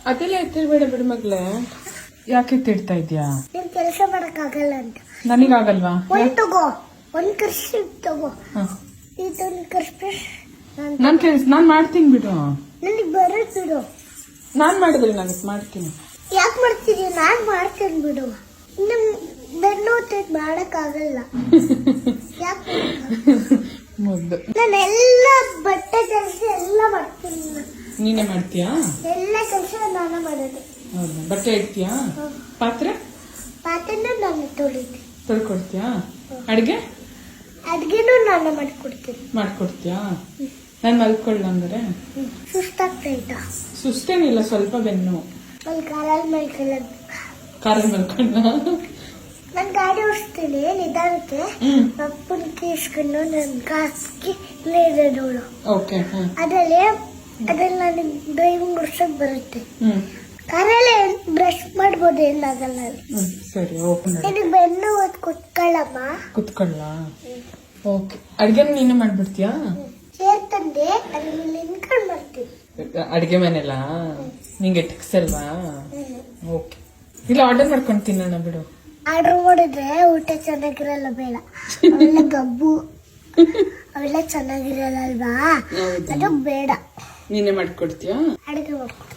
ಅದೆಲ್ಲ ಎತ್ತಿರ್ಬೇಡ ಬಿಡು ಮಗ್ಲೆ. ಯಾಕೆ ಎತ್ತಿಡ್ತಾ ಇದ್ಯಾ? ನೀನ್ ಕೆಲಸ ಮಾಡಕ್ಕಾಗಲ್ಲ ಅಂತ. ನನಗಾಗಲ್ವಾ? ಒಂದ್ ತಗೋ, ಒಂದ್ ಕರ್ಸಿ ತಗೋ. ಇದೊಂದು ಕರ್ಸಿ ನಾನ್ ಮಾಡ್ತೀನಿ ಬಿಡು. ನನಗ್ ಬರೋದ್ ಬಿಡು. ನಾನ್ ಮಾಡಿದ್ರೆ ನಾನು ಮಾಡ್ತೀನಿ. ಯಾಕೆ ಮಾಡ್ತಿದ್ಯಾ? ನಾನ್ ಮಾಡ್ತೇನೆ ಬಿಡು. ನಮ್ ಬೆನ್ನು ಮಾಡಕ್ಕಾಗಲ್ಲ. ಯಾಕೆ ಮುದ್ದು. ನಾನೆಲ್ಲ ಬಟ್ಟೆ ಕೆಲಸ ಎಲ್ಲ ಮಾಡ್ತೀನಿ. ನೀನೇ ಮಾಡ್ತೀಯಾ? ಎಲ್ಲ ಕೆಲಸ ನಾನೇ ಮಾಡೋದು. ಹೌದಾ? ಬಟ್ಟೆ ಇಡ್ತೀಯಾ? ಪಾತ್ರೆನೂ ನಾನು ತೊಳ್ಕೊಡ್ತೀಯಾ? ಅಡ್ಗೆನೂ ನಾನೇ ಮಾಡ್ಕೊಡ್ತೀಯಾ? ನಾನ್ ಮಲ್ಕೊಳ್ಳ ಹಂಗಾರೆ? ಸುಸ್ತಾಗ್ತೈತಾ? ಸುಸ್ತೇನಿಲ್ಲ, ಸ್ವಲ್ಪ ಬೆನ್ನು. ಕಾರಲ್ಲಿ ಮಲ್ಕೊಂಡ. ನಾನ್ ಗಾಡಿ ಓಡಿಸ್ತೀನಿ ನಿಧಾನಕ್ಕೆ. ಅಪ್ಪನ ಇಸ್ಕೊಂಡು ನನ್ ಕಾಸಿಗೆ ನೋಡು. ಓಕೆ. ಅದ್ರಲ್ಲಿ ನನಗೆ ಡ್ರೈವಿಂಗ್ ಓಡಿಸಕ್ ಬರುತ್ತೆ. ಕಾರಲ್ಲಿ ಬ್ರಷ್ ಮಾಡ್ಬೋದು, ಏನಾಗಲ್ಲ. ಸರಿ, ಓಕೆ. ನಿನಗೆ ಬೆನ್ನು ಕುತ್ಕೊಳ್ಳಮ್ಮ. ಕುತ್ಕೊಳ್ಳ? ಓಕೆ. ಅಡ್ಗೆನ ನೀನೇ ಮಾಡ್ಬಿಡ್ತೀಯಾ? ಚೇರ್ ತಂದೆ, ಅದ್ರಲ್ಲಿ ನಿಂತ್ಕೊಂಡು ಮಾಡ್ತೀನಿ. ಅಡ್ಗೆ ಮನೆಲ್ಲ ನಿಂಗೆ ಟಿಕ್ಸಲ್ವಾ? ಓಕೆ. ಇಲ್ಲ, ಆರ್ಡರ್ ಮಾಡ್ಕೊಂಡು ತಿನ್ನೋಣ ಬಿಡು. ಆರ್ಡರ್ ಮಾಡಿದ್ರೆ ಊಟ ಚೆನ್ನಾಗಿರಲ್ಲ, ಬೇಡ. ಅವೆಲ್ಲ ಗಬ್ಬು, ಅವೆಲ್ಲ ಚೆನ್ನಾಗಿರಲ್ಲ ಅಲ್ವಾ? ಅದು ಬೇಡ. ನೀನೇ ಮಾಡ್ಕೊಡ್ತೀಯಾ? ಅಡುಗೆ ಮಾಡ್ಕೊಡ್ತೀನಿ.